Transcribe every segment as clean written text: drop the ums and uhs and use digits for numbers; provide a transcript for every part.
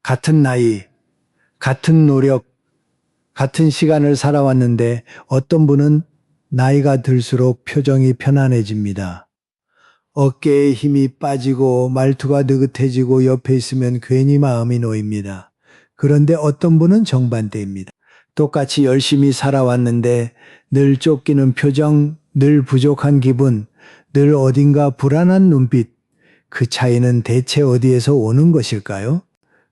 같은 나이, 같은 노력, 같은 시간을 살아왔는데 어떤 분은 나이가 들수록 표정이 편안해집니다. 어깨에 힘이 빠지고 말투가 느긋해지고 옆에 있으면 괜히 마음이 놓입니다. 그런데 어떤 분은 정반대입니다. 똑같이 열심히 살아왔는데 늘 쫓기는 표정, 늘 부족한 기분, 늘 어딘가 불안한 눈빛. 그 차이는 대체 어디에서 오는 것일까요?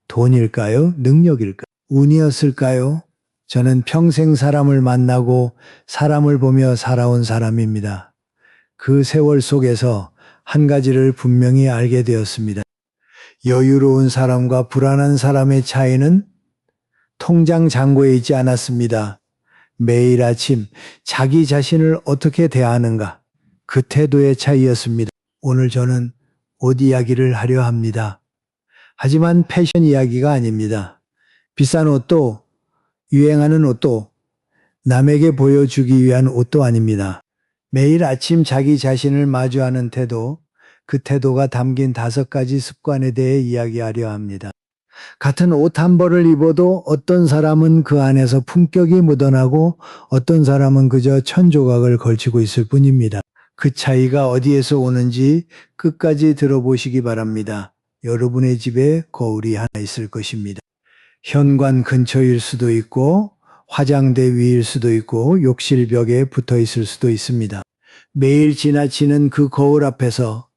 돈일까요? 능력일까요? 운이었을까요? 저는 평생 사람을 만나고 사람을 보며 살아온 사람입니다. 그 세월 속에서 한 가지를 분명히 알게 되었습니다. 여유로운 사람과 불안한 사람의 차이는 통장 잔고에 있지 않았습니다. 매일 아침 자기 자신을 어떻게 대하는가, 그 태도의 차이였습니다. 오늘 저는 옷 이야기를 하려 합니다. 하지만 패션 이야기가 아닙니다. 비싼 옷도 유행하는 옷도 남에게 보여주기 위한 옷도 아닙니다. 매일 아침 자기 자신을 마주하는 태도, 그 태도가 담긴 5가지 습관에 대해 이야기하려 합니다. 같은 옷 한 벌을 입어도 어떤 사람은 그 안에서 품격이 묻어나고 어떤 사람은 그저 천조각을 걸치고 있을 뿐입니다. 그 차이가 어디에서 오는지 끝까지 들어보시기 바랍니다. 여러분의 집에 거울이 하나 있을 것입니다. 현관 근처일 수도 있고 화장대 위일 수도 있고 욕실 벽에 붙어 있을 수도 있습니다. 매일 지나치는 그 거울 앞에서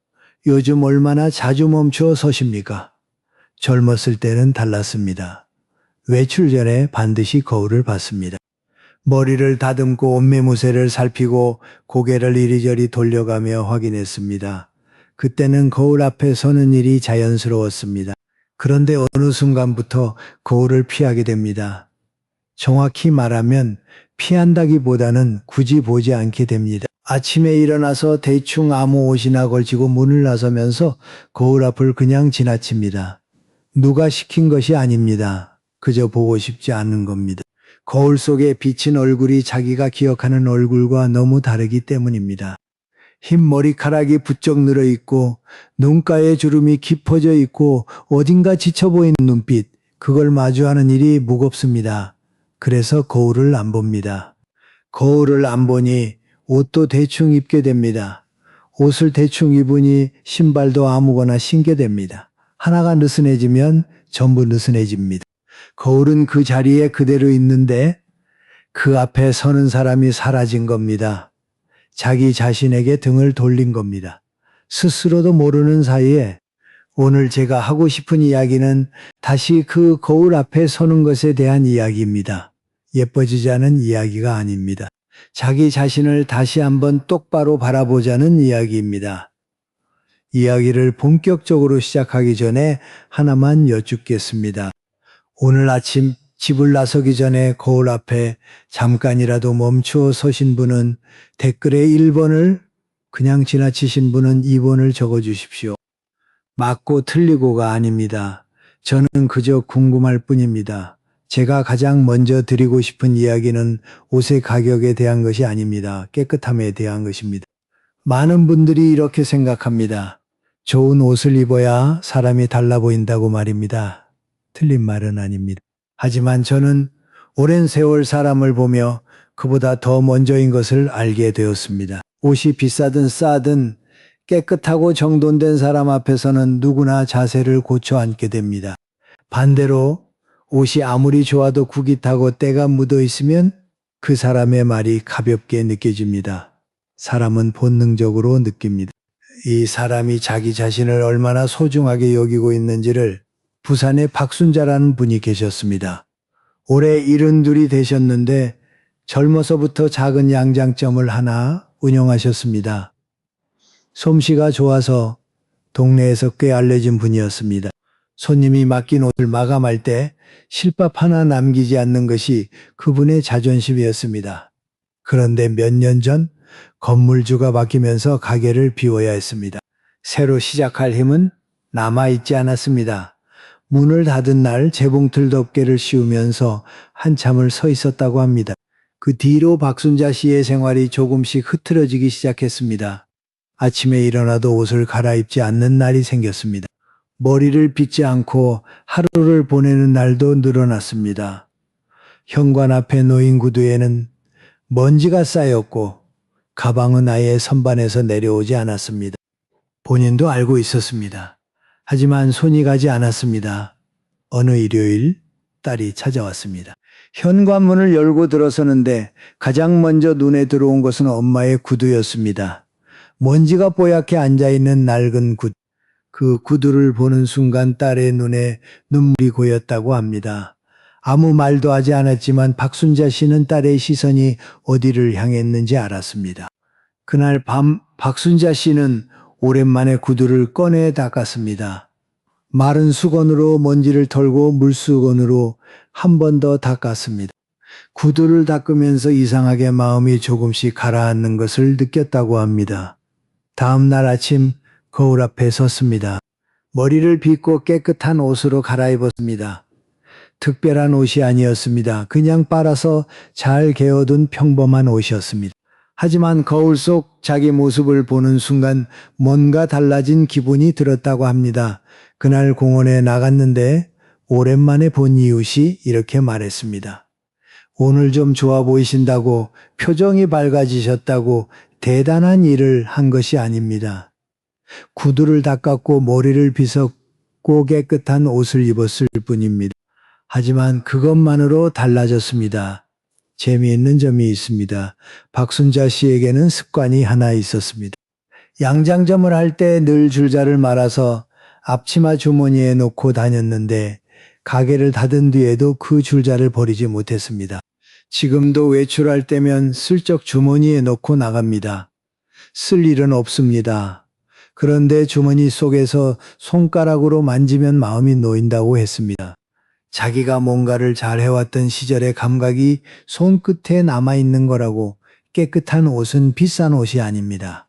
요즘 얼마나 자주 멈추어 서십니까? 젊었을 때는 달랐습니다. 외출 전에 반드시 거울을 봤습니다. 머리를 다듬고 옷매무새를 살피고 고개를 이리저리 돌려가며 확인했습니다. 그때는 거울 앞에 서는 일이 자연스러웠습니다. 그런데 어느 순간부터 거울을 피하게 됩니다. 정확히 말하면 피한다기보다는 굳이 보지 않게 됩니다. 아침에 일어나서 대충 아무 옷이나 걸치고 문을 나서면서 거울 앞을 그냥 지나칩니다. 누가 시킨 것이 아닙니다. 그저 보고 싶지 않은 겁니다. 거울 속에 비친 얼굴이 자기가 기억하는 얼굴과 너무 다르기 때문입니다. 흰 머리카락이 부쩍 늘어 있고 눈가에 주름이 깊어져 있고 어딘가 지쳐 보이는 눈빛, 그걸 마주하는 일이 무겁습니다. 그래서 거울을 안 봅니다. 거울을 안 보니 옷도 대충 입게 됩니다. 옷을 대충 입으니 신발도 아무거나 신게 됩니다. 하나가 느슨해지면 전부 느슨해집니다. 거울은 그 자리에 그대로 있는데 그 앞에 서는 사람이 사라진 겁니다. 자기 자신에게 등을 돌린 겁니다. 스스로도 모르는 사이에 오늘 제가 하고 싶은 이야기는 다시 그 거울 앞에 서는 것에 대한 이야기입니다. 예뻐지자는 이야기가 아닙니다. 자기 자신을 다시 한번 똑바로 바라보자는 이야기입니다. 이야기를 본격적으로 시작하기 전에 하나만 여쭙겠습니다. 오늘 아침 집을 나서기 전에 거울 앞에 잠깐이라도 멈추어 서신 분은 댓글에 1번을, 그냥 지나치신 분은 2번을 적어주십시오. 맞고 틀리고가 아닙니다. 저는 그저 궁금할 뿐입니다. 제가 가장 먼저 드리고 싶은 이야기는 옷의 가격에 대한 것이 아닙니다. 깨끗함에 대한 것입니다. 많은 분들이 이렇게 생각합니다. 좋은 옷을 입어야 사람이 달라 보인다고 말입니다. 틀린 말은 아닙니다. 하지만 저는 오랜 세월 사람을 보며 그보다 더 먼저인 것을 알게 되었습니다. 옷이 비싸든 싸든 깨끗하고 정돈된 사람 앞에서는 누구나 자세를 고쳐 앉게 됩니다. 반대로 옷이 아무리 좋아도 구기 타고 때가 묻어 있으면 그 사람의 말이 가볍게 느껴집니다. 사람은 본능적으로 느낍니다. 이 사람이 자기 자신을 얼마나 소중하게 여기고 있는지를 부산에 박순자라는 분이 계셨습니다. 올해 72이 되셨는데 젊어서부터 작은 양장점을 하나 운영하셨습니다. 솜씨가 좋아서 동네에서 꽤 알려진 분이었습니다. 손님이 맡긴 옷을 마감할 때 실밥 하나 남기지 않는 것이 그분의 자존심이었습니다. 그런데 몇 년 전 건물주가 바뀌면서 가게를 비워야 했습니다. 새로 시작할 힘은 남아있지 않았습니다. 문을 닫은 날 재봉틀 덮개를 씌우면서 한참을 서 있었다고 합니다. 그 뒤로 박순자 씨의 생활이 조금씩 흐트러지기 시작했습니다. 아침에 일어나도 옷을 갈아입지 않는 날이 생겼습니다. 머리를 빗지 않고 하루를 보내는 날도 늘어났습니다. 현관 앞에 놓인 구두에는 먼지가 쌓였고 가방은 아예 선반에서 내려오지 않았습니다. 본인도 알고 있었습니다. 하지만 손이 가지 않았습니다. 어느 일요일 딸이 찾아왔습니다. 현관문을 열고 들어서는데 가장 먼저 눈에 들어온 것은 엄마의 구두였습니다. 먼지가 뽀얗게 앉아있는 낡은 구두. 그 구두를 보는 순간 딸의 눈에 눈물이 고였다고 합니다. 아무 말도 하지 않았지만 박순자 씨는 딸의 시선이 어디를 향했는지 알았습니다. 그날 밤 박순자 씨는 오랜만에 구두를 꺼내 닦았습니다. 마른 수건으로 먼지를 털고 물수건으로 한 번 더 닦았습니다. 구두를 닦으면서 이상하게 마음이 조금씩 가라앉는 것을 느꼈다고 합니다. 다음 날 아침 거울 앞에 섰습니다. 머리를 빗고 깨끗한 옷으로 갈아입었습니다. 특별한 옷이 아니었습니다. 그냥 빨아서 잘 개어둔 평범한 옷이었습니다. 하지만 거울 속 자기 모습을 보는 순간 뭔가 달라진 기분이 들었다고 합니다. 그날 공원에 나갔는데 오랜만에 본 이웃이 이렇게 말했습니다. 오늘 좀 좋아 보이신다고, 표정이 밝아지셨다고 대단한 일을 한 것이 아닙니다. 구두를 닦았고 머리를 빗었고 깨끗한 옷을 입었을 뿐입니다. 하지만 그것만으로 달라졌습니다. 재미있는 점이 있습니다. 박순자 씨에게는 습관이 하나 있었습니다. 양장점을 할 때 늘 줄자를 말아서 앞치마 주머니에 놓고 다녔는데 가게를 닫은 뒤에도 그 줄자를 버리지 못했습니다. 지금도 외출할 때면 슬쩍 주머니에 넣고 나갑니다. 쓸 일은 없습니다. 그런데 주머니 속에서 손가락으로 만지면 마음이 놓인다고 했습니다. 자기가 뭔가를 잘 해왔던 시절의 감각이 손끝에 남아있는 거라고. 깨끗한 옷은 비싼 옷이 아닙니다.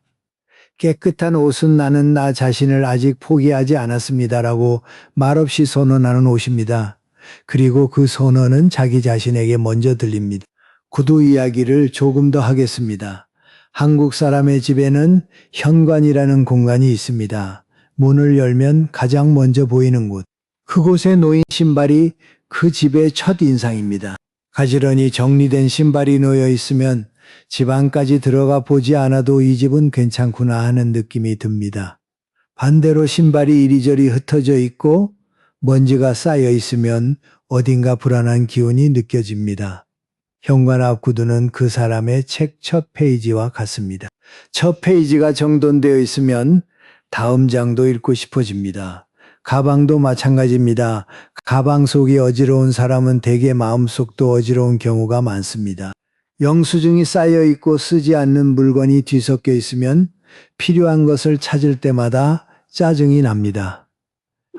깨끗한 옷은 나는 나 자신을 아직 포기하지 않았습니다라고 말없이 선언하는 옷입니다. 그리고 그 선언은 자기 자신에게 먼저 들립니다. 구두 이야기를 조금 더 하겠습니다. 한국 사람의 집에는 현관이라는 공간이 있습니다. 문을 열면 가장 먼저 보이는 곳. 그곳에 놓인 신발이 그 집의 첫 인상입니다. 가지런히 정리된 신발이 놓여 있으면 집 안까지 들어가 보지 않아도 이 집은 괜찮구나 하는 느낌이 듭니다. 반대로 신발이 이리저리 흩어져 있고 먼지가 쌓여 있으면 어딘가 불안한 기운이 느껴집니다. 현관 앞 구두는 그 사람의 책 첫 페이지와 같습니다. 첫 페이지가 정돈되어 있으면 다음 장도 읽고 싶어집니다. 가방도 마찬가지입니다. 가방 속이 어지러운 사람은 대개 마음속도 어지러운 경우가 많습니다. 영수증이 쌓여 있고 쓰지 않는 물건이 뒤섞여 있으면 필요한 것을 찾을 때마다 짜증이 납니다.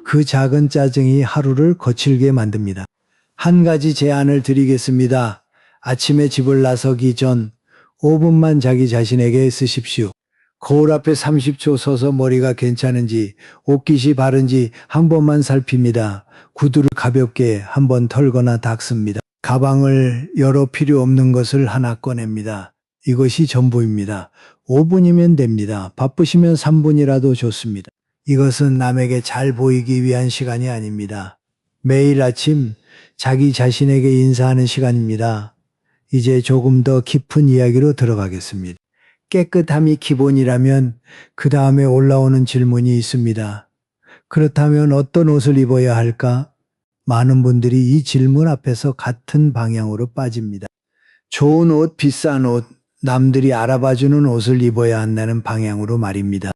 그 작은 짜증이 하루를 거칠게 만듭니다. 한 가지 제안을 드리겠습니다. 아침에 집을 나서기 전 5분만 자기 자신에게 쓰십시오. 거울 앞에 30초 서서 머리가 괜찮은지, 옷깃이 바른지 한 번만 살핍니다. 구두를 가볍게 한 번 털거나 닦습니다. 가방을 열어 필요 없는 것을 하나 꺼냅니다. 이것이 전부입니다. 5분이면 됩니다. 바쁘시면 3분이라도 좋습니다. 이것은 남에게 잘 보이기 위한 시간이 아닙니다. 매일 아침 자기 자신에게 인사하는 시간입니다. 이제 조금 더 깊은 이야기로 들어가겠습니다. 깨끗함이 기본이라면 그 다음에 올라오는 질문이 있습니다. 그렇다면 어떤 옷을 입어야 할까? 많은 분들이 이 질문 앞에서 같은 방향으로 빠집니다. 좋은 옷, 비싼 옷, 남들이 알아봐주는 옷을 입어야 한다는 방향으로 말입니다.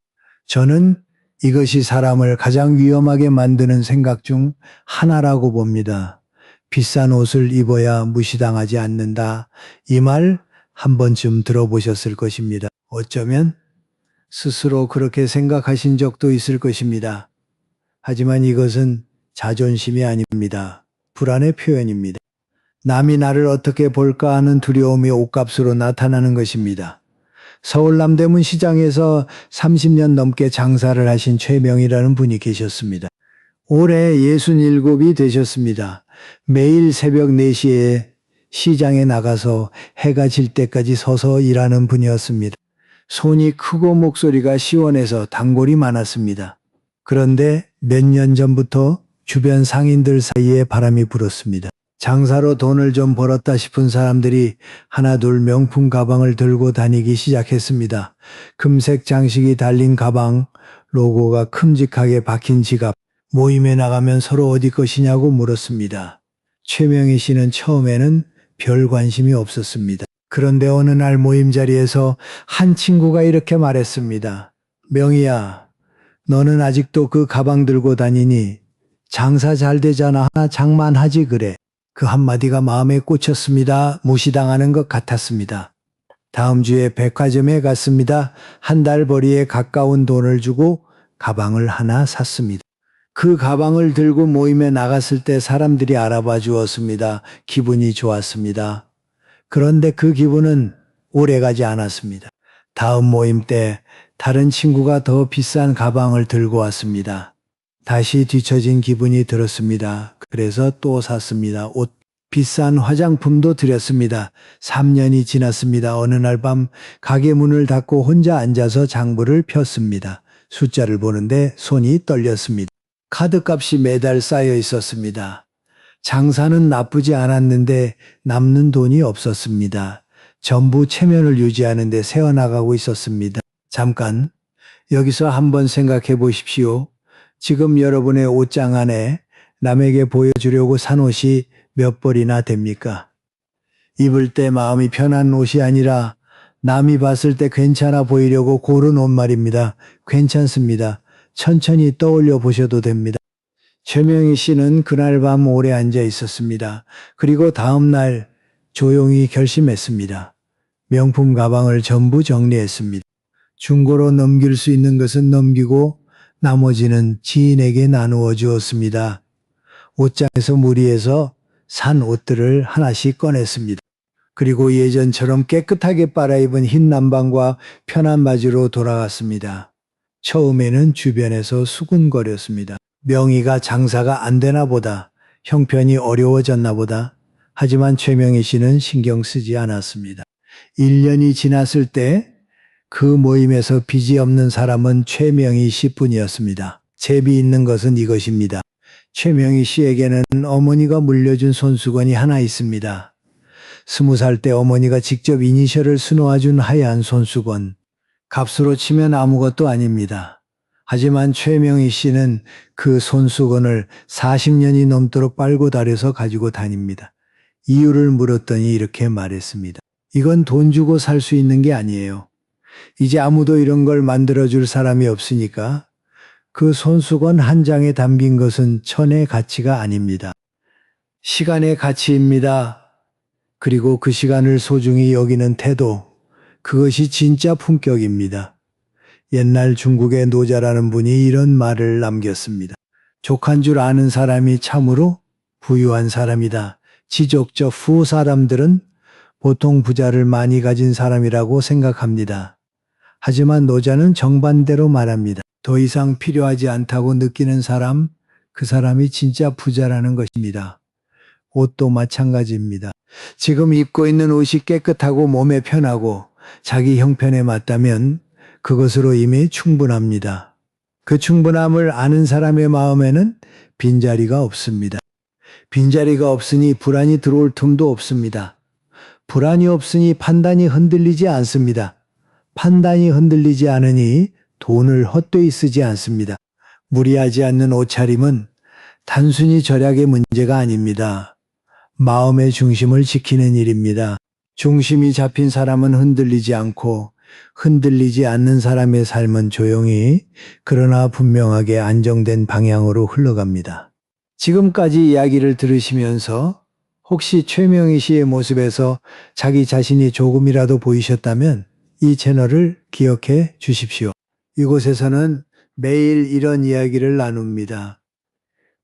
저는 이것이 사람을 가장 위험하게 만드는 생각 중 하나라고 봅니다. 비싼 옷을 입어야 무시당하지 않는다. 이 말 한 번쯤 들어보셨을 것입니다. 어쩌면 스스로 그렇게 생각하신 적도 있을 것입니다. 하지만 이것은 자존심이 아닙니다. 불안의 표현입니다. 남이 나를 어떻게 볼까 하는 두려움이 옷값으로 나타나는 것입니다. 서울 남대문 시장에서 30년 넘게 장사를 하신 최명이라는 분이 계셨습니다. 올해 67이 되셨습니다. 매일 새벽 4시에 시장에 나가서 해가 질 때까지 서서 일하는 분이었습니다. 손이 크고 목소리가 시원해서 단골이 많았습니다. 그런데 몇 년 전부터 주변 상인들 사이에 바람이 불었습니다. 장사로 돈을 좀 벌었다 싶은 사람들이 하나둘 명품 가방을 들고 다니기 시작했습니다. 금색 장식이 달린 가방, 로고가 큼직하게 박힌 지갑, 모임에 나가면 서로 어디 것이냐고 물었습니다. 최명희 씨는 처음에는 별 관심이 없었습니다. 그런데 어느 날 모임 자리에서 한 친구가 이렇게 말했습니다. 명희야, 너는 아직도 그 가방 들고 다니니? 장사 잘 되잖아. 하나 장만하지 그래. 그 한마디가 마음에 꽂혔습니다. 무시당하는 것 같았습니다. 다음 주에 백화점에 갔습니다. 한 달 벌이에 가까운 돈을 주고 가방을 하나 샀습니다. 그 가방을 들고 모임에 나갔을 때 사람들이 알아봐 주었습니다. 기분이 좋았습니다. 그런데 그 기분은 오래가지 않았습니다. 다음 모임 때 다른 친구가 더 비싼 가방을 들고 왔습니다. 다시 뒤처진 기분이 들었습니다. 그래서 또 샀습니다. 옷, 비싼 화장품도 드렸습니다. 3년이 지났습니다. 어느 날 밤 가게 문을 닫고 혼자 앉아서 장부를 폈습니다. 숫자를 보는데 손이 떨렸습니다. 카드값이 매달 쌓여 있었습니다. 장사는 나쁘지 않았는데 남는 돈이 없었습니다. 전부 체면을 유지하는데 새어나가고 있었습니다. 잠깐 여기서 한번 생각해 보십시오. 지금 여러분의 옷장 안에 남에게 보여주려고 산 옷이 몇 벌이나 됩니까? 입을 때 마음이 편한 옷이 아니라 남이 봤을 때 괜찮아 보이려고 고른 옷 말입니다. 괜찮습니다. 천천히 떠올려 보셔도 됩니다. 최명희 씨는 그날 밤 오래 앉아 있었습니다. 그리고 다음 날 조용히 결심했습니다. 명품 가방을 전부 정리했습니다. 중고로 넘길 수 있는 것은 넘기고 나머지는 지인에게 나누어 주었습니다. 옷장에서 무리해서 산 옷들을 하나씩 꺼냈습니다. 그리고 예전처럼 깨끗하게 빨아입은 흰 남방과 편한 바지로 돌아갔습니다. 처음에는 주변에서 수군거렸습니다. 명희가 장사가 안 되나 보다. 형편이 어려워졌나 보다. 하지만 최명희 씨는 신경 쓰지 않았습니다. 1년이 지났을 때 그 모임에서 빚이 없는 사람은 최명희 씨뿐이었습니다. 제비 있는 것은 이것입니다. 최명희 씨에게는 어머니가 물려준 손수건이 하나 있습니다. 20살 때 어머니가 직접 이니셜을 수놓아준 하얀 손수건. 값으로 치면 아무것도 아닙니다. 하지만 최명희 씨는 그 손수건을 40년이 넘도록 빨고 다려서 가지고 다닙니다. 이유를 물었더니 이렇게 말했습니다. 이건 돈 주고 살 수 있는 게 아니에요. 이제 아무도 이런 걸 만들어줄 사람이 없으니까 그 손수건 한 장에 담긴 것은 천의 가치가 아닙니다. 시간의 가치입니다. 그리고 그 시간을 소중히 여기는 태도, 그것이 진짜 품격입니다. 옛날 중국의 노자라는 분이 이런 말을 남겼습니다. 족한 줄 아는 사람이 참으로 부유한 사람이다. 지족적 후 사람들은 보통 부자를 많이 가진 사람이라고 생각합니다. 하지만 노자는 정반대로 말합니다. 더 이상 필요하지 않다고 느끼는 사람, 그 사람이 진짜 부자라는 것입니다. 옷도 마찬가지입니다. 지금 입고 있는 옷이 깨끗하고 몸에 편하고 자기 형편에 맞다면 그것으로 이미 충분합니다. 그 충분함을 아는 사람의 마음에는 빈자리가 없습니다. 빈자리가 없으니 불안이 들어올 틈도 없습니다. 불안이 없으니 판단이 흔들리지 않습니다. 판단이 흔들리지 않으니 돈을 헛되이 쓰지 않습니다. 무리하지 않는 옷차림은 단순히 절약의 문제가 아닙니다. 마음의 중심을 지키는 일입니다. 중심이 잡힌 사람은 흔들리지 않고 흔들리지 않는 사람의 삶은 조용히 그러나 분명하게 안정된 방향으로 흘러갑니다. 지금까지 이야기를 들으시면서 혹시 최명희 씨의 모습에서 자기 자신이 조금이라도 보이셨다면 이 채널을 기억해 주십시오. 이곳에서는 매일 이런 이야기를 나눕니다.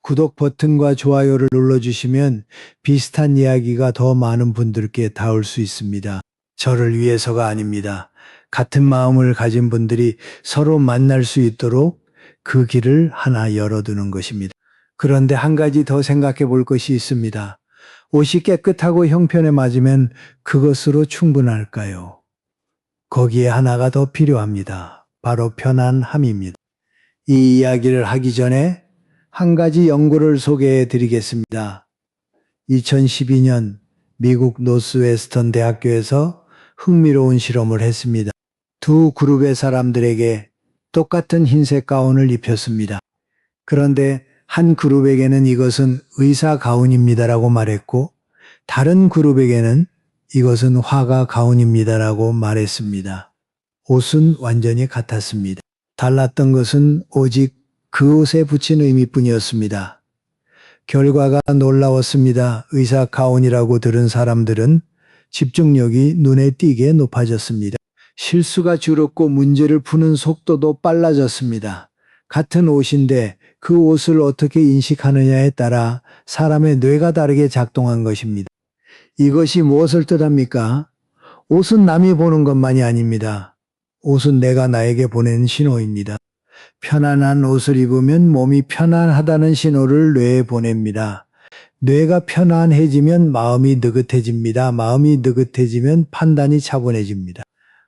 구독 버튼과 좋아요를 눌러주시면 비슷한 이야기가 더 많은 분들께 닿을 수 있습니다. 저를 위해서가 아닙니다. 같은 마음을 가진 분들이 서로 만날 수 있도록 그 길을 하나 열어두는 것입니다. 그런데 한 가지 더 생각해 볼 것이 있습니다. 옷이 깨끗하고 형편에 맞으면 그것으로 충분할까요? 거기에 하나가 더 필요합니다. 바로 편안함입니다. 이 이야기를 하기 전에 한 가지 연구를 소개해 드리겠습니다. 2012년 미국 노스웨스턴 대학교에서 흥미로운 실험을 했습니다. 두 그룹의 사람들에게 똑같은 흰색 가운을 입혔습니다. 그런데 한 그룹에게는 이것은 의사 가운입니다라고 말했고 다른 그룹에게는 이것은 화가 가운입니다라고 말했습니다. 옷은 완전히 같았습니다. 달랐던 것은 오직 그 옷에 붙인 의미뿐이었습니다. 결과가 놀라웠습니다. 의사 가운이라고 들은 사람들은 집중력이 눈에 띄게 높아졌습니다. 실수가 줄었고 문제를 푸는 속도도 빨라졌습니다. 같은 옷인데 그 옷을 어떻게 인식하느냐에 따라 사람의 뇌가 다르게 작동한 것입니다. 이것이 무엇을 뜻합니까? 옷은 남이 보는 것만이 아닙니다. 옷은 내가 나에게 보낸 신호입니다. 편안한 옷을 입으면 몸이 편안하다는 신호를 뇌에 보냅니다. 뇌가 편안해지면 마음이 느긋해집니다. 마음이 느긋해지면 판단이 차분해집니다.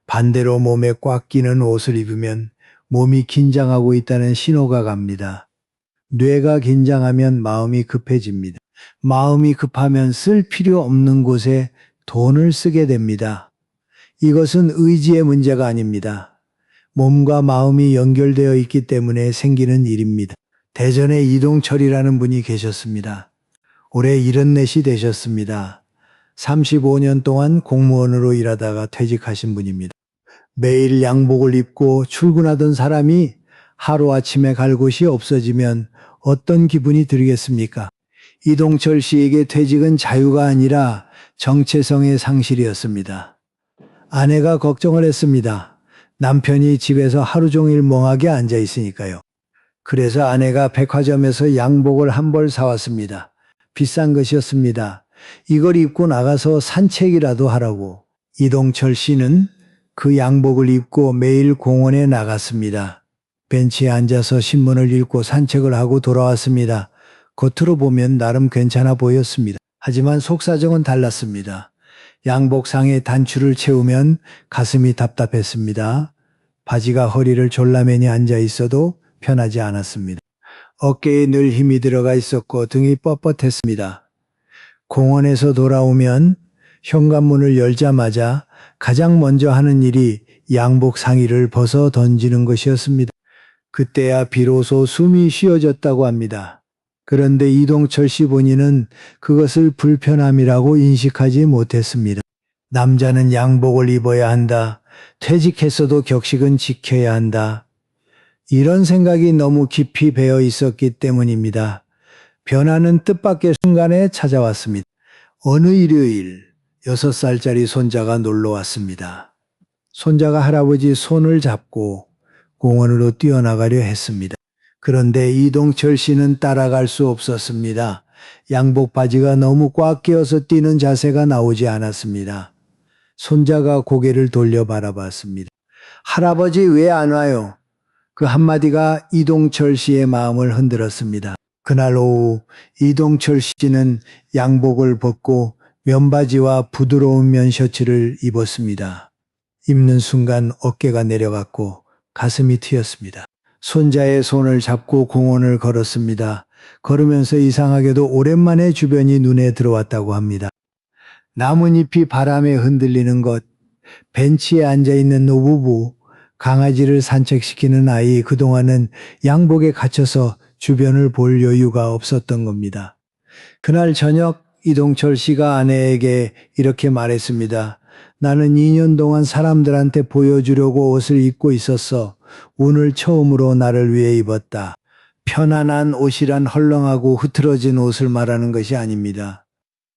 반대로 몸에 꽉 끼는 옷을 입으면 몸이 긴장하고 있다는 신호가 갑니다. 뇌가 긴장하면 마음이 급해집니다. 마음이 급하면 쓸 필요 없는 곳에 돈을 쓰게 됩니다. 이것은 의지의 문제가 아닙니다. 몸과 마음이 연결되어 있기 때문에 생기는 일입니다. 대전에 이동철이라는 분이 계셨습니다. 올해 74이 되셨습니다. 35년 동안 공무원으로 일하다가 퇴직하신 분입니다. 매일 양복을 입고 출근하던 사람이 하루아침에 갈 곳이 없어지면 어떤 기분이 들겠습니까? 이동철 씨에게 퇴직은 자유가 아니라 정체성의 상실이었습니다. 아내가 걱정을 했습니다. 남편이 집에서 하루 종일 멍하게 앉아 있으니까요. 그래서 아내가 백화점에서 양복을 한 벌 사왔습니다. 비싼 것이었습니다. 이걸 입고 나가서 산책이라도 하라고. 이동철 씨는 그 양복을 입고 매일 공원에 나갔습니다. 벤치에 앉아서 신문을 읽고 산책을 하고 돌아왔습니다. 겉으로 보면 나름 괜찮아 보였습니다. 하지만 속사정은 달랐습니다. 양복상의 단추를 채우면 가슴이 답답했습니다. 바지가 허리를 졸라매니 앉아 있어도 편하지 않았습니다. 어깨에 늘 힘이 들어가 있었고 등이 뻣뻣했습니다. 공원에서 돌아오면 현관문을 열자마자 가장 먼저 하는 일이 양복 상의를 벗어 던지는 것이었습니다. 그때야 비로소 숨이 쉬어졌다고 합니다. 그런데 이동철 씨 본인은 그것을 불편함이라고 인식하지 못했습니다. 남자는 양복을 입어야 한다. 퇴직했어도 격식은 지켜야 한다. 이런 생각이 너무 깊이 배어 있었기 때문입니다. 변화는 뜻밖의 순간에 찾아왔습니다. 어느 일요일 6살짜리 손자가 놀러 왔습니다. 손자가 할아버지 손을 잡고 공원으로 뛰어나가려 했습니다. 그런데 이동철 씨는 따라갈 수 없었습니다. 양복 바지가 너무 꽉 끼어서 뛰는 자세가 나오지 않았습니다. 손자가 고개를 돌려 바라봤습니다. 할아버지 왜 안 와요? 그 한마디가 이동철 씨의 마음을 흔들었습니다. 그날 오후 이동철 씨는 양복을 벗고 면바지와 부드러운 면셔츠를 입었습니다. 입는 순간 어깨가 내려갔고 가슴이 트였습니다. 손자의 손을 잡고 공원을 걸었습니다. 걸으면서 이상하게도 오랜만에 주변이 눈에 들어왔다고 합니다. 나뭇잎이 바람에 흔들리는 것, 벤치에 앉아있는 노부부, 강아지를 산책시키는 아이, 그동안은 양복에 갇혀서 주변을 볼 여유가 없었던 겁니다. 그날 저녁 이동철 씨가 아내에게 이렇게 말했습니다. 나는 2년 동안 사람들한테 보여주려고 옷을 입고 있었어. 오늘 처음으로 나를 위해 입었다. 편안한 옷이란 헐렁하고 흐트러진 옷을 말하는 것이 아닙니다.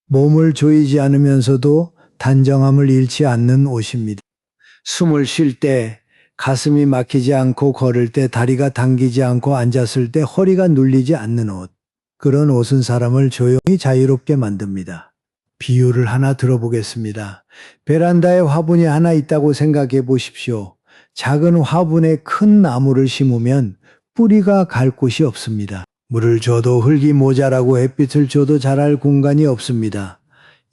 몸을 조이지 않으면서도 단정함을 잃지 않는 옷입니다. 숨을 쉴 때, 가슴이 막히지 않고 걸을 때, 다리가 당기지 않고 앉았을 때 허리가 눌리지 않는 옷. 그런 옷은 사람을 조용히 자유롭게 만듭니다. 비유를 하나 들어보겠습니다. 베란다에 화분이 하나 있다고 생각해 보십시오. 작은 화분에 큰 나무를 심으면 뿌리가 갈 곳이 없습니다. 물을 줘도 흙이 모자라고 햇빛을 줘도 자랄 공간이 없습니다.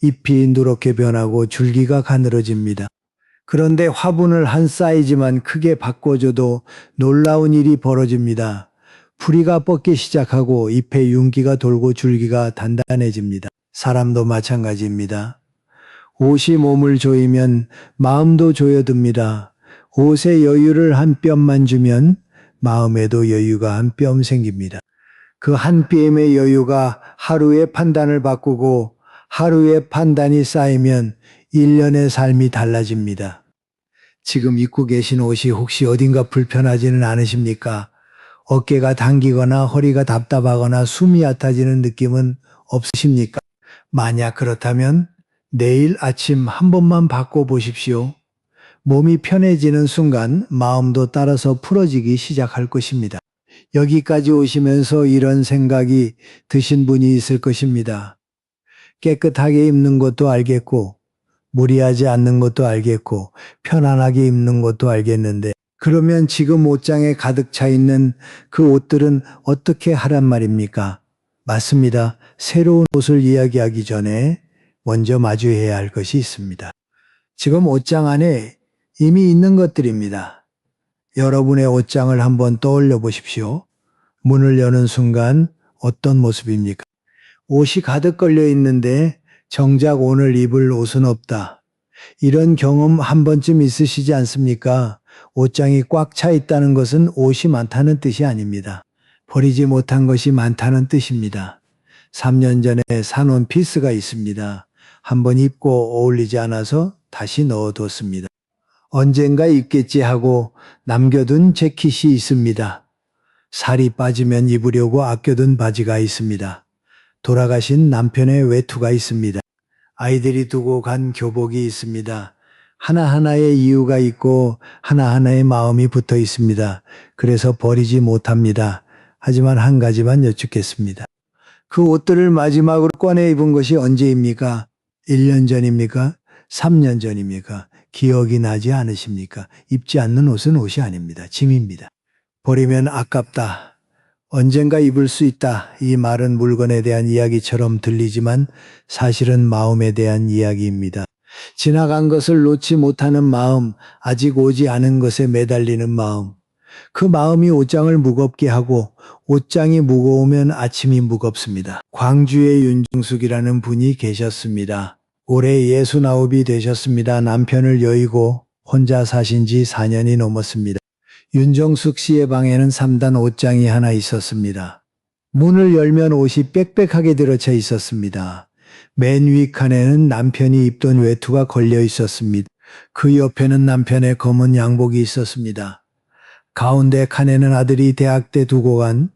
잎이 누렇게 변하고 줄기가 가늘어집니다. 그런데 화분을 한 사이즈만 크게 바꿔줘도 놀라운 일이 벌어집니다. 뿌리가 뻗기 시작하고 잎에 윤기가 돌고 줄기가 단단해집니다. 사람도 마찬가지입니다. 옷이 몸을 조이면 마음도 조여듭니다. 옷에 여유를 한 뼘만 주면 마음에도 여유가 한 뼘 생깁니다. 그 한 뼘의 여유가 하루의 판단을 바꾸고 하루의 판단이 쌓이면 1년의 삶이 달라집니다. 지금 입고 계신 옷이 혹시 어딘가 불편하지는 않으십니까? 어깨가 당기거나 허리가 답답하거나 숨이 얕아지는 느낌은 없으십니까? 만약 그렇다면 내일 아침 한 번만 바꿔보십시오. 몸이 편해지는 순간 마음도 따라서 풀어지기 시작할 것입니다. 여기까지 오시면서 이런 생각이 드신 분이 있을 것입니다. 깨끗하게 입는 것도 알겠고, 무리하지 않는 것도 알겠고, 편안하게 입는 것도 알겠는데, 그러면 지금 옷장에 가득 차 있는 그 옷들은 어떻게 하란 말입니까? 맞습니다. 새로운 옷을 이야기하기 전에 먼저 마주해야 할 것이 있습니다. 지금 옷장 안에 이미 있는 것들입니다. 여러분의 옷장을 한번 떠올려 보십시오. 문을 여는 순간 어떤 모습입니까? 옷이 가득 걸려 있는데 정작 오늘 입을 옷은 없다. 이런 경험 한 번쯤 있으시지 않습니까? 옷장이 꽉 차 있다는 것은 옷이 많다는 뜻이 아닙니다. 버리지 못한 것이 많다는 뜻입니다. 3년 전에 사놓은 피스가 있습니다. 한번 입고 어울리지 않아서 다시 넣어뒀습니다. 언젠가 입겠지 하고 남겨둔 재킷이 있습니다. 살이 빠지면 입으려고 아껴둔 바지가 있습니다. 돌아가신 남편의 외투가 있습니다. 아이들이 두고 간 교복이 있습니다. 하나하나의 이유가 있고 하나하나의 마음이 붙어 있습니다. 그래서 버리지 못합니다. 하지만 한 가지만 여쭙겠습니다. 그 옷들을 마지막으로 꺼내 입은 것이 언제입니까? 1년 전입니까? 3년 전입니까? 기억이 나지 않으십니까? 입지 않는 옷은 옷이 아닙니다. 짐입니다. 버리면 아깝다. 언젠가 입을 수 있다. 이 말은 물건에 대한 이야기처럼 들리지만 사실은 마음에 대한 이야기입니다. 지나간 것을 놓지 못하는 마음, 아직 오지 않은 것에 매달리는 마음. 그 마음이 옷장을 무겁게 하고 옷장이 무거우면 아침이 무겁습니다. 광주에 윤정숙이라는 분이 계셨습니다. 올해 69이 되셨습니다. 남편을 여의고 혼자 사신 지 4년이 넘었습니다. 윤정숙 씨의 방에는 3단 옷장이 하나 있었습니다. 문을 열면 옷이 빽빽하게 들어차 있었습니다. 맨 위 칸에는 남편이 입던 외투가 걸려 있었습니다. 그 옆에는 남편의 검은 양복이 있었습니다. 가운데 칸에는 아들이 대학 때 두고 간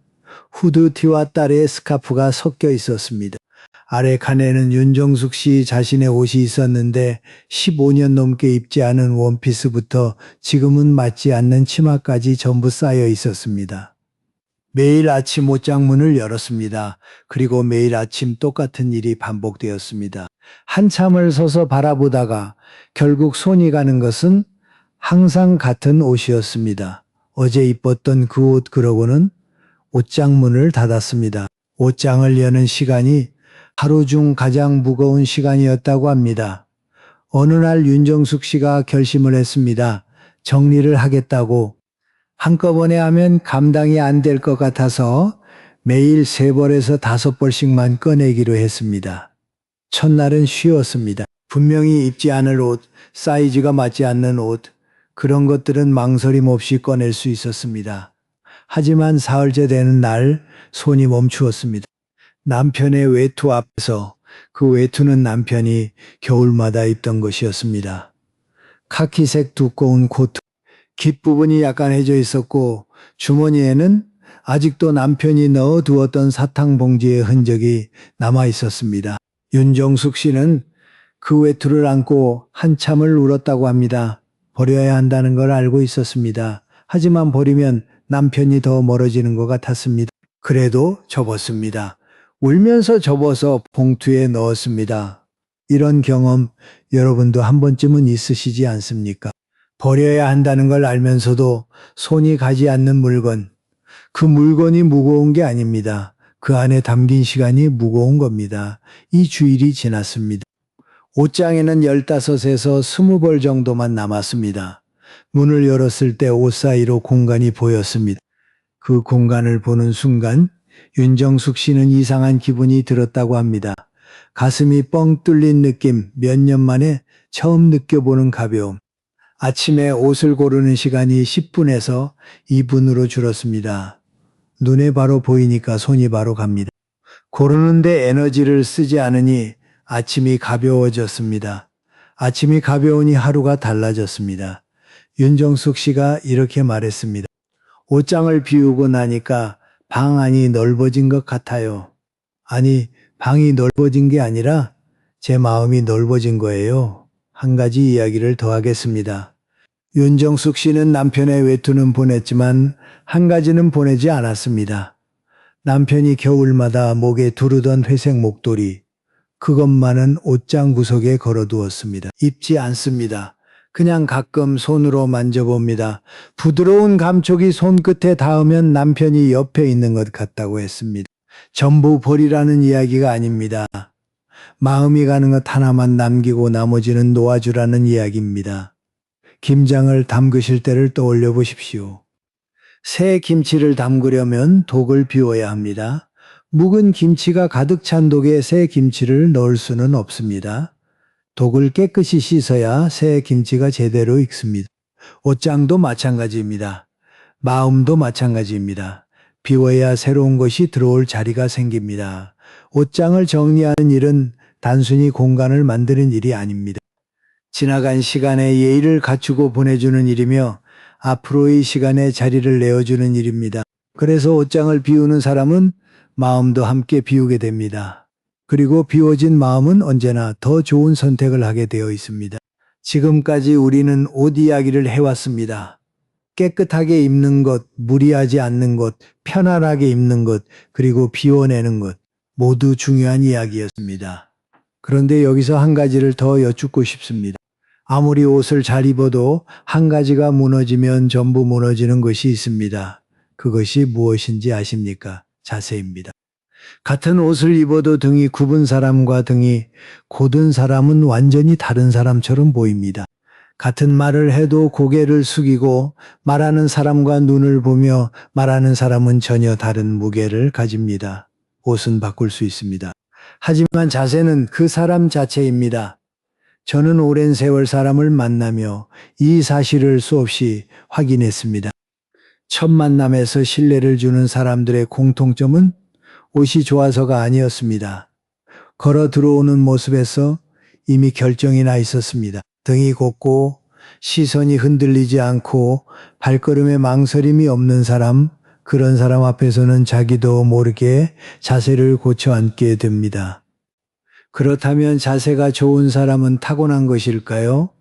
후드티와 딸의 스카프가 섞여 있었습니다. 아래 칸에는 윤정숙 씨 자신의 옷이 있었는데 15년 넘게 입지 않은 원피스부터 지금은 맞지 않는 치마까지 전부 쌓여 있었습니다. 매일 아침 옷장 문을 열었습니다. 그리고 매일 아침 똑같은 일이 반복되었습니다. 한참을 서서 바라보다가 결국 손이 가는 것은 항상 같은 옷이었습니다. 어제 입었던 그 옷, 그러고는 옷장 문을 닫았습니다. 옷장을 여는 시간이 하루 중 가장 무거운 시간이었다고 합니다. 어느 날 윤정숙 씨가 결심을 했습니다. 정리를 하겠다고. 한꺼번에 하면 감당이 안 될 것 같아서 매일 3벌에서 5벌씩만 꺼내기로 했습니다. 첫날은 쉬웠습니다. 분명히 입지 않을 옷, 사이즈가 맞지 않는 옷, 그런 것들은 망설임 없이 꺼낼 수 있었습니다. 하지만 사흘째 되는 날 손이 멈추었습니다. 남편의 외투 앞에서. 그 외투는 남편이 겨울마다 입던 것이었습니다. 카키색 두꺼운 코트, 깃부분이 약간 해져 있었고 주머니에는 아직도 남편이 넣어두었던 사탕 봉지의 흔적이 남아 있었습니다. 윤정숙 씨는 그 외투를 안고 한참을 울었다고 합니다. 버려야 한다는 걸 알고 있었습니다. 하지만 버리면 남편이 더 멀어지는 것 같았습니다. 그래도 접었습니다. 울면서 접어서 봉투에 넣었습니다. 이런 경험 여러분도 한 번쯤은 있으시지 않습니까? 버려야 한다는 걸 알면서도 손이 가지 않는 물건. 그 물건이 무거운 게 아닙니다. 그 안에 담긴 시간이 무거운 겁니다. 이 주일이 지났습니다. 옷장에는 15에서 20벌 정도만 남았습니다. 문을 열었을 때 옷 사이로 공간이 보였습니다. 그 공간을 보는 순간 윤정숙 씨는 이상한 기분이 들었다고 합니다. 가슴이 뻥 뚫린 느낌, 몇 년 만에 처음 느껴보는 가벼움. 아침에 옷을 고르는 시간이 10분에서 2분으로 줄었습니다. 눈에 바로 보이니까 손이 바로 갑니다. 고르는데 에너지를 쓰지 않으니 아침이 가벼워졌습니다. 아침이 가벼우니 하루가 달라졌습니다. 윤정숙 씨가 이렇게 말했습니다. 옷장을 비우고 나니까 방 안이 넓어진 것 같아요. 아니, 방이 넓어진 게 아니라 제 마음이 넓어진 거예요. 한 가지 이야기를 더 하겠습니다. 윤정숙 씨는 남편의 외투는 보냈지만 한 가지는 보내지 않았습니다. 남편이 겨울마다 목에 두르던 회색 목도리, 그것만은 옷장 구석에 걸어두었습니다. 입지 않습니다. 그냥 가끔 손으로 만져봅니다. 부드러운 감촉이 손끝에 닿으면 남편이 옆에 있는 것 같다고 했습니다. 전부 버리라는 이야기가 아닙니다. 마음이 가는 것 하나만 남기고 나머지는 놓아주라는 이야기입니다. 김장을 담그실 때를 떠올려 보십시오. 새 김치를 담그려면 독을 비워야 합니다. 묵은 김치가 가득 찬 독에 새 김치를 넣을 수는 없습니다. 독을 깨끗이 씻어야 새 김치가 제대로 익습니다. 옷장도 마찬가지입니다. 마음도 마찬가지입니다. 비워야 새로운 것이 들어올 자리가 생깁니다. 옷장을 정리하는 일은 단순히 공간을 만드는 일이 아닙니다. 지나간 시간에 예의를 갖추고 보내주는 일이며 앞으로의 시간에 자리를 내어주는 일입니다. 그래서 옷장을 비우는 사람은 마음도 함께 비우게 됩니다. 그리고 비워진 마음은 언제나 더 좋은 선택을 하게 되어 있습니다. 지금까지 우리는 옷 이야기를 해왔습니다. 깨끗하게 입는 것, 무리하지 않는 것, 편안하게 입는 것, 그리고 비워내는 것, 모두 중요한 이야기였습니다. 그런데 여기서 한 가지를 더 여쭙고 싶습니다. 아무리 옷을 잘 입어도 한 가지가 무너지면 전부 무너지는 것이 있습니다. 그것이 무엇인지 아십니까? 자세입니다. 같은 옷을 입어도 등이 굽은 사람과 등이 곧은 사람은 완전히 다른 사람처럼 보입니다. 같은 말을 해도 고개를 숙이고 말하는 사람과 눈을 보며 말하는 사람은 전혀 다른 무게를 가집니다. 옷은 바꿀 수 있습니다. 하지만 자세는 그 사람 자체입니다. 저는 오랜 세월 사람을 만나며 이 사실을 수없이 확인했습니다. 첫 만남에서 신뢰를 주는 사람들의 공통점은 옷이 좋아서가 아니었습니다. 걸어 들어오는 모습에서 이미 결정이 나 있었습니다. 등이 곱고 시선이 흔들리지 않고 발걸음에 망설임이 없는 사람, 그런 사람 앞에서는 자기도 모르게 자세를 고쳐 앉게 됩니다. 그렇다면 자세가 좋은 사람은 타고난 것일까요?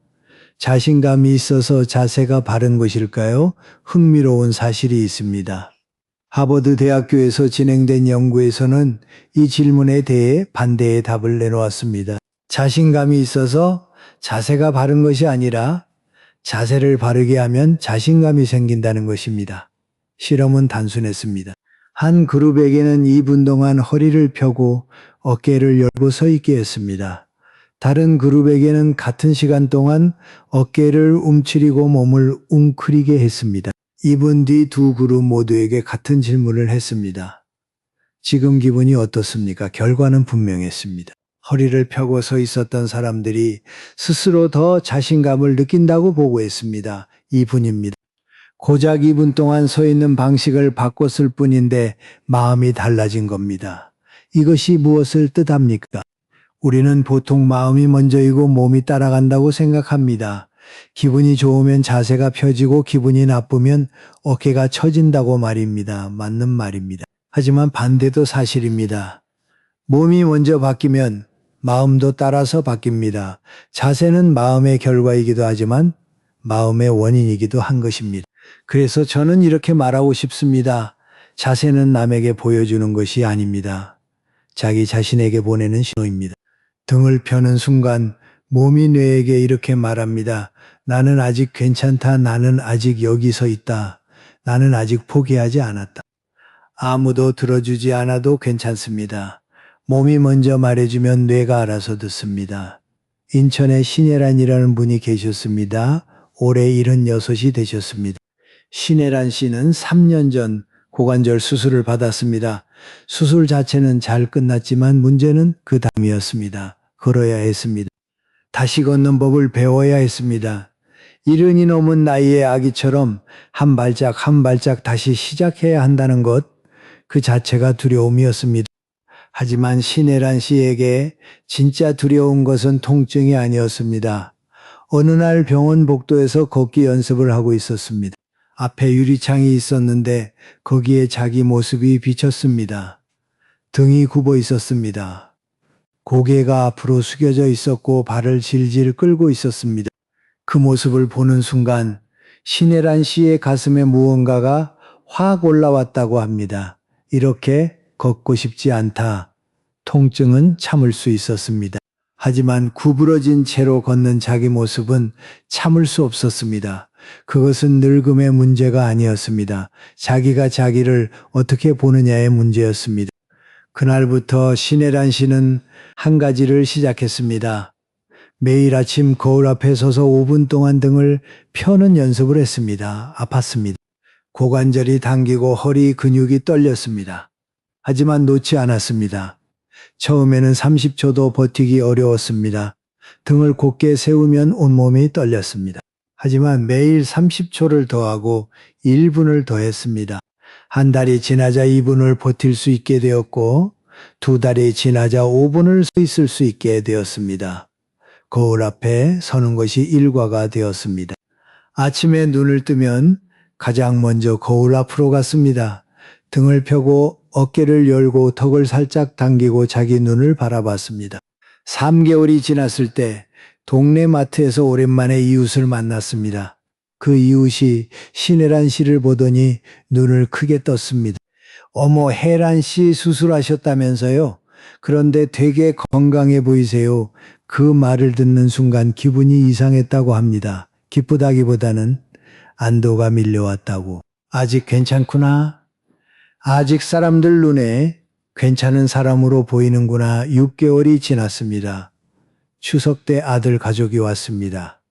자신감이 있어서 자세가 바른 것일까요? 흥미로운 사실이 있습니다. 하버드 대학교에서 진행된 연구에서는 이 질문에 대해 반대의 답을 내놓았습니다. 자신감이 있어서 자세가 바른 것이 아니라 자세를 바르게 하면 자신감이 생긴다는 것입니다. 실험은 단순했습니다. 한 그룹에게는 2분 동안 허리를 펴고 어깨를 열고 서 있게 했습니다. 다른 그룹에게는 같은 시간 동안 어깨를 움츠리고 몸을 웅크리게 했습니다. 2분 뒤 두 그룹 모두에게 같은 질문을 했습니다. 지금 기분이 어떻습니까? 결과는 분명했습니다. 허리를 펴고 서 있었던 사람들이 스스로 더 자신감을 느낀다고 보고했습니다. 2분입니다. 고작 2분 동안 서 있는 방식을 바꿨을 뿐인데 마음이 달라진 겁니다. 이것이 무엇을 뜻합니까? 우리는 보통 마음이 먼저이고 몸이 따라간다고 생각합니다. 기분이 좋으면 자세가 펴지고 기분이 나쁘면 어깨가 처진다고 말입니다. 맞는 말입니다. 하지만 반대도 사실입니다. 몸이 먼저 바뀌면 마음도 따라서 바뀝니다. 자세는 마음의 결과이기도 하지만 마음의 원인이기도 한 것입니다. 그래서 저는 이렇게 말하고 싶습니다. 자세는 남에게 보여주는 것이 아닙니다. 자기 자신에게 보내는 신호입니다. 등을 펴는 순간 몸이 뇌에게 이렇게 말합니다. 나는 아직 괜찮다. 나는 아직 여기 서 있다. 나는 아직 포기하지 않았다. 아무도 들어주지 않아도 괜찮습니다. 몸이 먼저 말해주면 뇌가 알아서 듣습니다. 인천에 신혜란이라는 분이 계셨습니다. 올해 76이 되셨습니다. 신혜란 씨는 3년 전 고관절 수술을 받았습니다. 수술 자체는 잘 끝났지만 문제는 그 다음이었습니다. 걸어야 했습니다. 다시 걷는 법을 배워야 했습니다. 이른이 넘은 나이의 아기처럼 한 발짝 한 발짝 다시 시작해야 한다는 것, 그 자체가 두려움이었습니다. 하지만 신혜란 씨에게 진짜 두려운 것은 통증이 아니었습니다. 어느 날 병원 복도에서 걷기 연습을 하고 있었습니다. 앞에 유리창이 있었는데 거기에 자기 모습이 비쳤습니다. 등이 굽어 있었습니다. 고개가 앞으로 숙여져 있었고 발을 질질 끌고 있었습니다. 그 모습을 보는 순간 신혜란 씨의 가슴에 무언가가 확 올라왔다고 합니다. 이렇게 걷고 싶지 않다. 통증은 참을 수 있었습니다. 하지만 구부러진 채로 걷는 자기 모습은 참을 수 없었습니다. 그것은 늙음의 문제가 아니었습니다. 자기가 자기를 어떻게 보느냐의 문제였습니다. 그날부터 신혜란 씨는 한 가지를 시작했습니다. 매일 아침 거울 앞에 서서 5분 동안 등을 펴는 연습을 했습니다. 아팠습니다. 고관절이 당기고 허리 근육이 떨렸습니다. 하지만 놓지 않았습니다. 처음에는 30초도 버티기 어려웠습니다. 등을 곧게 세우면 온몸이 떨렸습니다. 하지만 매일 30초를 더하고 1분을 더했습니다. 한 달이 지나자 2분을 버틸 수 있게 되었고 2달이 지나자 5분을 서 있을 수 있게 되었습니다. 거울 앞에 서는 것이 일과가 되었습니다. 아침에 눈을 뜨면 가장 먼저 거울 앞으로 갔습니다. 등을 펴고 어깨를 열고 턱을 살짝 당기고 자기 눈을 바라봤습니다. 3개월이 지났을 때 동네 마트에서 오랜만에 이웃을 만났습니다. 그 이웃이 신혜란 씨를 보더니 눈을 크게 떴습니다. 어머, 혜란 씨 수술하셨다면서요? 그런데 되게 건강해 보이세요. 그 말을 듣는 순간 기분이 이상했다고 합니다. 기쁘다기보다는 안도가 밀려왔다고. 아직 괜찮구나. 아직 사람들 눈에 괜찮은 사람으로 보이는구나. 6개월이 지났습니다. 추석 때 아들 가족이 왔습니다.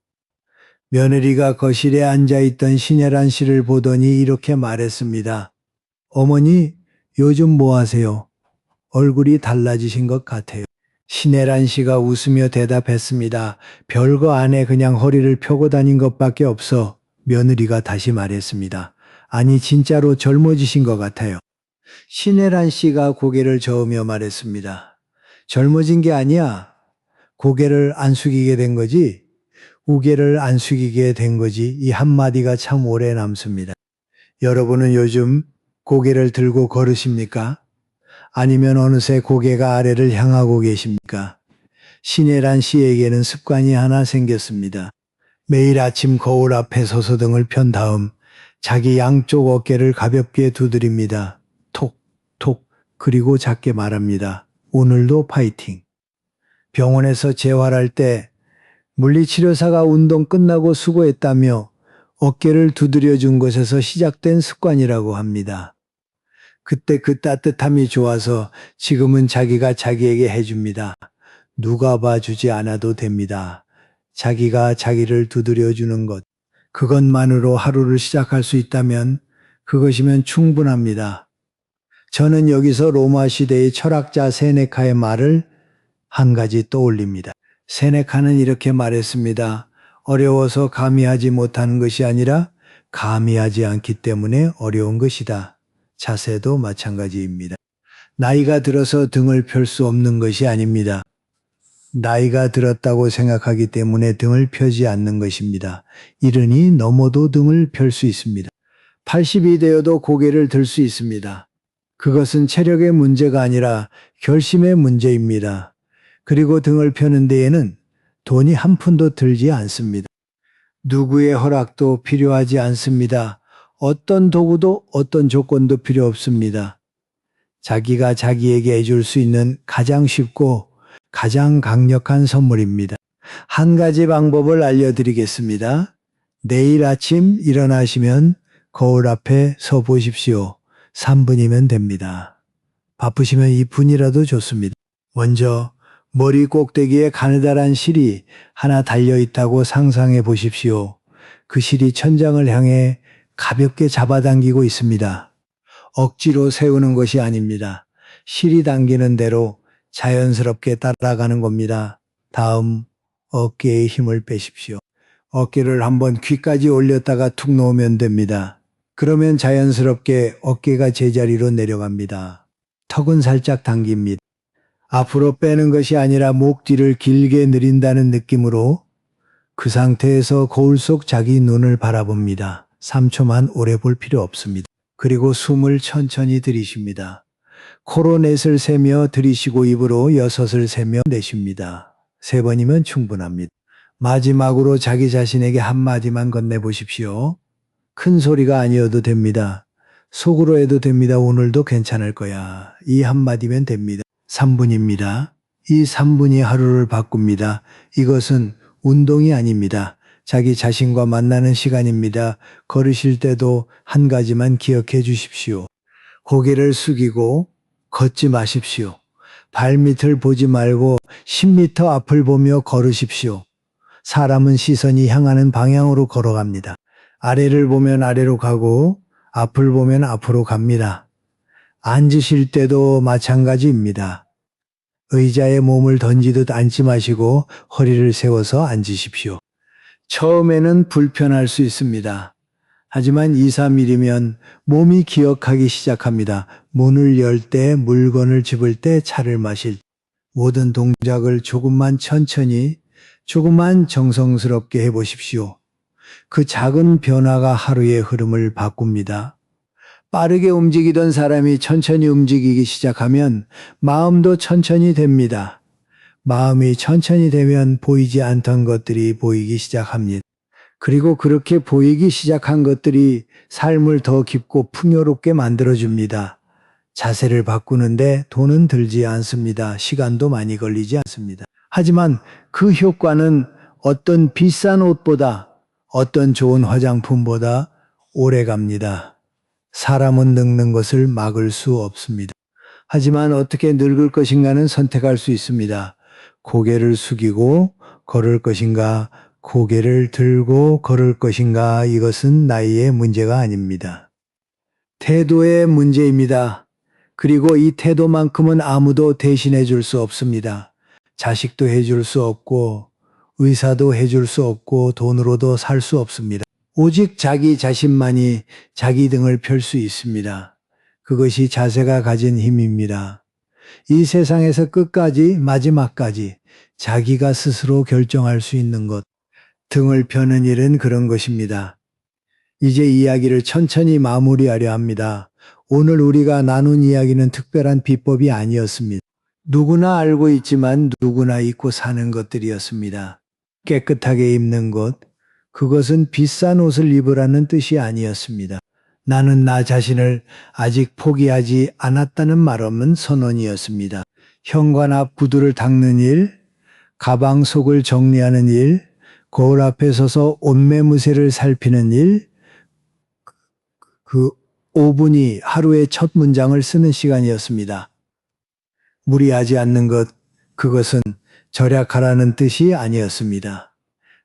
며느리가 거실에 앉아있던 신혜란 씨를 보더니 이렇게 말했습니다. 어머니, 요즘 뭐 하세요? 얼굴이 달라지신 것 같아요. 신혜란 씨가 웃으며 대답했습니다. 별거 안 해. 그냥 허리를 펴고 다닌 것밖에 없어. 며느리가 다시 말했습니다. 아니, 진짜로 젊어지신 것 같아요. 신혜란 씨가 고개를 저으며 말했습니다. 젊어진 게 아니야. 고개를 안 숙이게 된 거지. 우개를 안 숙이게 된 거지. 이 한마디가 참 오래 남습니다. 여러분은 요즘 고개를 들고 걸으십니까? 아니면 어느새 고개가 아래를 향하고 계십니까? 신혜란 씨에게는 습관이 하나 생겼습니다. 매일 아침 거울 앞에 서서 등을 편 다음 자기 양쪽 어깨를 가볍게 두드립니다. 톡, 톡, 그리고 작게 말합니다. 오늘도 파이팅. 병원에서 재활할 때 물리치료사가 운동 끝나고 수고했다며 어깨를 두드려 준 것에서 시작된 습관이라고 합니다. 그때 그 따뜻함이 좋아서 지금은 자기가 자기에게 해줍니다. 누가 봐주지 않아도 됩니다. 자기가 자기를 두드려 주는 것. 그것만으로 하루를 시작할 수 있다면 그것이면 충분합니다. 저는 여기서 로마 시대의 철학자 세네카의 말을 한 가지 떠올립니다. 세네카는 이렇게 말했습니다. 어려워서 감히 하지 못하는 것이 아니라 감히 하지 않기 때문에 어려운 것이다. 자세도 마찬가지입니다. 나이가 들어서 등을 펼 수 없는 것이 아닙니다. 나이가 들었다고 생각하기 때문에 등을 펴지 않는 것입니다. 이르니 넘어도 등을 펼 수 있습니다. 80이 되어도 고개를 들 수 있습니다. 그것은 체력의 문제가 아니라 결심의 문제입니다. 그리고 등을 펴는 데에는 돈이 한 푼도 들지 않습니다. 누구의 허락도 필요하지 않습니다. 어떤 도구도 어떤 조건도 필요 없습니다. 자기가 자기에게 해줄 수 있는 가장 쉽고 가장 강력한 선물입니다. 한 가지 방법을 알려드리겠습니다. 내일 아침 일어나시면 거울 앞에 서 보십시오. 3분이면 됩니다. 바쁘시면 2분이라도 좋습니다. 먼저 머리 꼭대기에 가느다란 실이 하나 달려있다고 상상해 보십시오. 그 실이 천장을 향해 가볍게 잡아당기고 있습니다. 억지로 세우는 것이 아닙니다. 실이 당기는 대로 자연스럽게 따라가는 겁니다. 다음, 어깨에 힘을 빼십시오. 어깨를 한번 귀까지 올렸다가 툭 놓으면 됩니다. 그러면 자연스럽게 어깨가 제자리로 내려갑니다. 턱은 살짝 당깁니다. 앞으로 빼는 것이 아니라 목 뒤를 길게 늘린다는 느낌으로 그 상태에서 거울 속 자기 눈을 바라봅니다. 3초만 오래 볼 필요 없습니다. 그리고 숨을 천천히 들이쉽니다. 코로 넷을 세며 들이쉬고 입으로 6을 세며 내쉽니다. 3번이면 충분합니다. 마지막으로 자기 자신에게 한마디만 건네보십시오. 큰 소리가 아니어도 됩니다. 속으로 해도 됩니다. 오늘도 괜찮을 거야. 이 한마디면 됩니다. 3분입니다. 이 3분이 하루를 바꿉니다. 이것은 운동이 아닙니다. 자기 자신과 만나는 시간입니다. 걸으실 때도 한 가지만 기억해 주십시오. 고개를 숙이고 걷지 마십시오. 발밑을 보지 말고 10m 앞을 보며 걸으십시오. 사람은 시선이 향하는 방향으로 걸어갑니다. 아래를 보면 아래로 가고 앞을 보면 앞으로 갑니다. 앉으실 때도 마찬가지입니다. 의자에 몸을 던지듯 앉지 마시고 허리를 세워서 앉으십시오. 처음에는 불편할 수 있습니다. 하지만 2, 3일이면 몸이 기억하기 시작합니다. 문을 열 때, 물건을 집을 때, 차를 마실 때 모든 동작을 조금만 천천히, 조금만 정성스럽게 해보십시오. 그 작은 변화가 하루의 흐름을 바꿉니다. 빠르게 움직이던 사람이 천천히 움직이기 시작하면 마음도 천천히 됩니다. 마음이 천천히 되면 보이지 않던 것들이 보이기 시작합니다. 그리고 그렇게 보이기 시작한 것들이 삶을 더 깊고 풍요롭게 만들어줍니다. 자세를 바꾸는데 돈은 들지 않습니다. 시간도 많이 걸리지 않습니다. 하지만 그 효과는 어떤 비싼 옷보다, 어떤 좋은 화장품보다 오래 갑니다. 사람은 늙는 것을 막을 수 없습니다. 하지만 어떻게 늙을 것인가는 선택할 수 있습니다. 고개를 숙이고 걸을 것인가, 고개를 들고 걸을 것인가, 이것은 나이의 문제가 아닙니다. 태도의 문제입니다. 그리고 이 태도만큼은 아무도 대신해 줄 수 없습니다. 자식도 해줄 수 없고, 의사도 해줄 수 없고, 돈으로도 살 수 없습니다. 오직 자기 자신만이 자기 등을 펼 수 있습니다. 그것이 자세가 가진 힘입니다. 이 세상에서 끝까지, 마지막까지 자기가 스스로 결정할 수 있는 것, 등을 펴는 일은 그런 것입니다. 이제 이야기를 천천히 마무리하려 합니다. 오늘 우리가 나눈 이야기는 특별한 비법이 아니었습니다. 누구나 알고 있지만 누구나 잊고 사는 것들이었습니다. 깨끗하게 입는 것, 그것은 비싼 옷을 입으라는 뜻이 아니었습니다. 나는 나 자신을 아직 포기하지 않았다는 말 없는 선언이었습니다. 현관 앞 구두를 닦는 일, 가방 속을 정리하는 일, 거울 앞에 서서 옷매무새를 살피는 일, 그 5분이 하루의 첫 문장을 쓰는 시간이었습니다. 무리하지 않는 것, 그것은 절약하라는 뜻이 아니었습니다.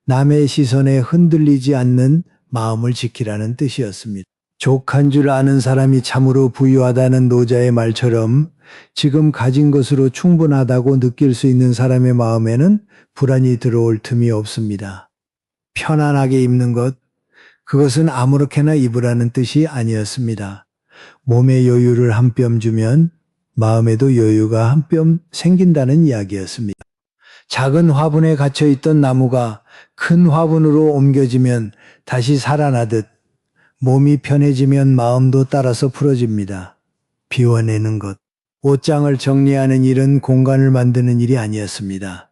남의 시선에 흔들리지 않는 마음을 지키라는 뜻이었습니다. 족한 줄 아는 사람이 참으로 부유하다는 노자의 말처럼 지금 가진 것으로 충분하다고 느낄 수 있는 사람의 마음에는 불안이 들어올 틈이 없습니다. 편안하게 입는 것, 그것은 아무렇게나 입으라는 뜻이 아니었습니다. 몸에 여유를 한 뼘 주면 마음에도 여유가 한 뼘 생긴다는 이야기였습니다. 작은 화분에 갇혀있던 나무가 큰 화분으로 옮겨지면 다시 살아나듯 몸이 편해지면 마음도 따라서 풀어집니다. 비워내는 것. 옷장을 정리하는 일은 공간을 만드는 일이 아니었습니다.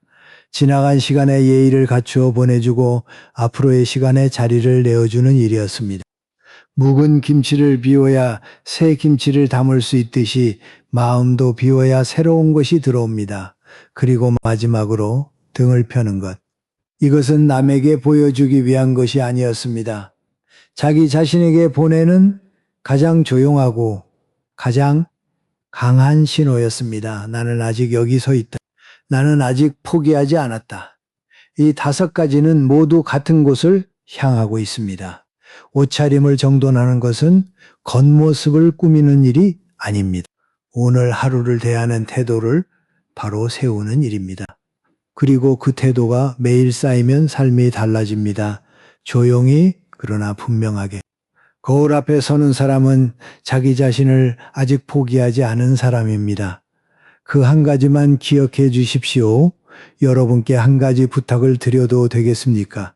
지나간 시간에 예의를 갖추어 보내주고 앞으로의 시간에 자리를 내어주는 일이었습니다. 묵은 김치를 비워야 새 김치를 담을 수 있듯이 마음도 비워야 새로운 것이 들어옵니다. 그리고 마지막으로 등을 펴는 것. 이것은 남에게 보여주기 위한 것이 아니었습니다. 자기 자신에게 보내는 가장 조용하고 가장 강한 신호였습니다. 나는 아직 여기 서 있다. 나는 아직 포기하지 않았다. 이 5가지는 모두 같은 곳을 향하고 있습니다. 옷차림을 정돈하는 것은 겉모습을 꾸미는 일이 아닙니다. 오늘 하루를 대하는 태도를 바로 세우는 일입니다. 그리고 그 태도가 매일 쌓이면 삶이 달라집니다. 조용히 그러나 분명하게. 거울 앞에 서는 사람은 자기 자신을 아직 포기하지 않은 사람입니다. 그 한 가지만 기억해 주십시오. 여러분께 한 가지 부탁을 드려도 되겠습니까?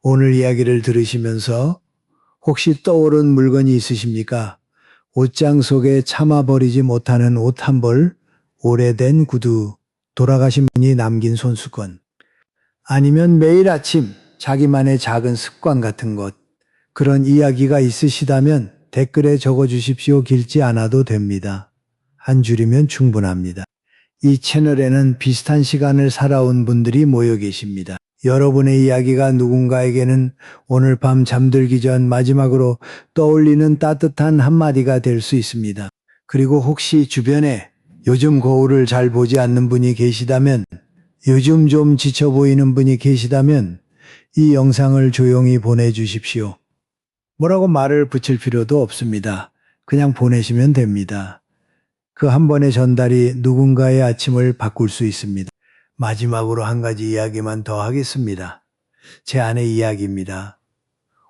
오늘 이야기를 들으시면서 혹시 떠오른 물건이 있으십니까? 옷장 속에 참아버리지 못하는 옷 한 벌, 오래된 구두, 돌아가신 분이 남긴 손수건, 아니면 매일 아침 자기만의 작은 습관 같은 것, 그런 이야기가 있으시다면 댓글에 적어주십시오. 길지 않아도 됩니다. 한 줄이면 충분합니다. 이 채널에는 비슷한 시간을 살아온 분들이 모여 계십니다. 여러분의 이야기가 누군가에게는 오늘 밤 잠들기 전 마지막으로 떠올리는 따뜻한 한마디가 될 수 있습니다. 그리고 혹시 주변에 요즘 거울을 잘 보지 않는 분이 계시다면, 요즘 좀 지쳐 보이는 분이 계시다면 이 영상을 조용히 보내주십시오. 뭐라고 말을 붙일 필요도 없습니다. 그냥 보내시면 됩니다. 그 한 번의 전달이 누군가의 아침을 바꿀 수 있습니다. 마지막으로 한 가지 이야기만 더 하겠습니다. 제 아내 이야기입니다.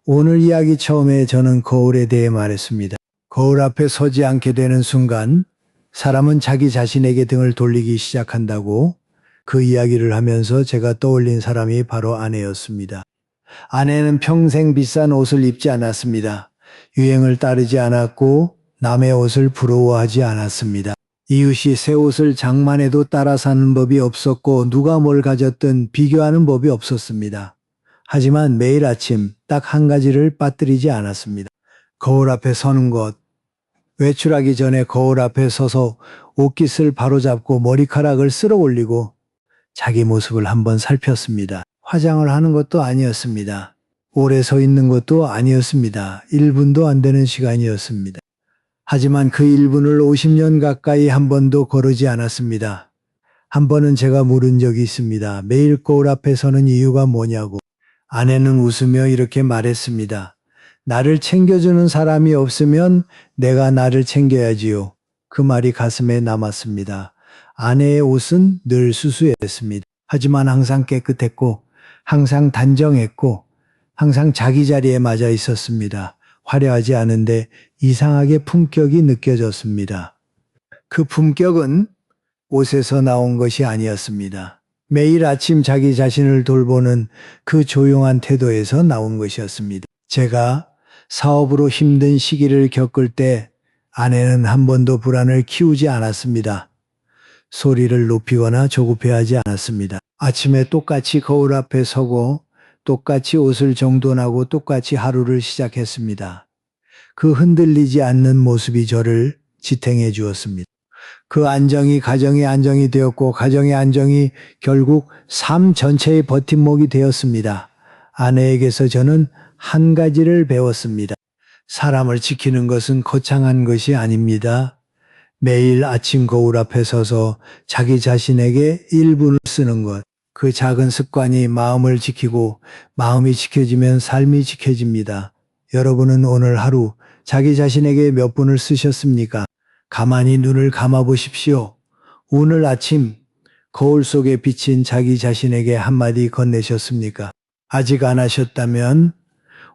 오늘 이야기 처음에 저는 거울에 대해 말했습니다. 거울 앞에 서지 않게 되는 순간 사람은 자기 자신에게 등을 돌리기 시작한다고. 그 이야기를 하면서 제가 떠올린 사람이 바로 아내였습니다. 아내는 평생 비싼 옷을 입지 않았습니다. 유행을 따르지 않았고 남의 옷을 부러워하지 않았습니다. 이웃이 새 옷을 장만해도 따라 사는 법이 없었고 누가 뭘 가졌든 비교하는 법이 없었습니다. 하지만 매일 아침 딱 한 가지를 빠뜨리지 않았습니다. 거울 앞에 서는 것. 외출하기 전에 거울 앞에 서서 옷깃을 바로잡고 머리카락을 쓸어 올리고 자기 모습을 한번 살폈습니다. 화장을 하는 것도 아니었습니다. 오래 서 있는 것도 아니었습니다. 1분도 안 되는 시간이었습니다. 하지만 그 1분을 50년 가까이 한 번도 거르지 않았습니다. 한 번은 제가 물은 적이 있습니다. 매일 거울 앞에 서는 이유가 뭐냐고. 아내는 웃으며 이렇게 말했습니다. 나를 챙겨주는 사람이 없으면 내가 나를 챙겨야지요. 그 말이 가슴에 남았습니다. 아내의 옷은 늘 수수했습니다. 하지만 항상 깨끗했고 항상 단정했고 항상 자기 자리에 맞아 있었습니다. 화려하지 않은데 이상하게 품격이 느껴졌습니다. 그 품격은 옷에서 나온 것이 아니었습니다. 매일 아침 자기 자신을 돌보는 그 조용한 태도에서 나온 것이었습니다. 제가 사업으로 힘든 시기를 겪을 때 아내는 한 번도 불안을 키우지 않았습니다. 소리를 높이거나 조급해하지 않았습니다. 아침에 똑같이 거울 앞에 서고 똑같이 옷을 정돈하고 똑같이 하루를 시작했습니다. 그 흔들리지 않는 모습이 저를 지탱해 주었습니다. 그 안정이 가정의 안정이 되었고 가정의 안정이 결국 삶 전체의 버팀목이 되었습니다. 아내에게서 저는 한 가지를 배웠습니다. 사람을 지키는 것은 거창한 것이 아닙니다. 매일 아침 거울 앞에 서서 자기 자신에게 1분을 쓰는 것. 그 작은 습관이 마음을 지키고 마음이 지켜지면 삶이 지켜집니다. 여러분은 오늘 하루 자기 자신에게 몇 분을 쓰셨습니까? 가만히 눈을 감아 보십시오. 오늘 아침 거울 속에 비친 자기 자신에게 한마디 건네셨습니까? 아직 안 하셨다면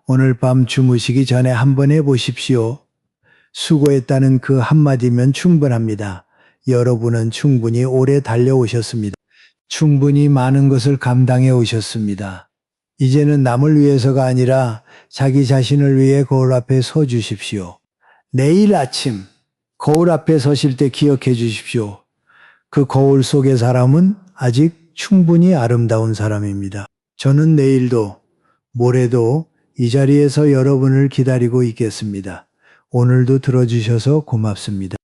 오늘 밤 주무시기 전에 한번 해보십시오. 수고했다는 그 한마디면 충분합니다. 여러분은 충분히 오래 달려오셨습니다. 충분히 많은 것을 감당해 오셨습니다. 이제는 남을 위해서가 아니라 자기 자신을 위해 거울 앞에 서 주십시오. 내일 아침 거울 앞에 서실 때 기억해 주십시오. 그 거울 속의 사람은 아직 충분히 아름다운 사람입니다. 저는 내일도 모레도 이 자리에서 여러분을 기다리고 있겠습니다. 오늘도 들어주셔서 고맙습니다.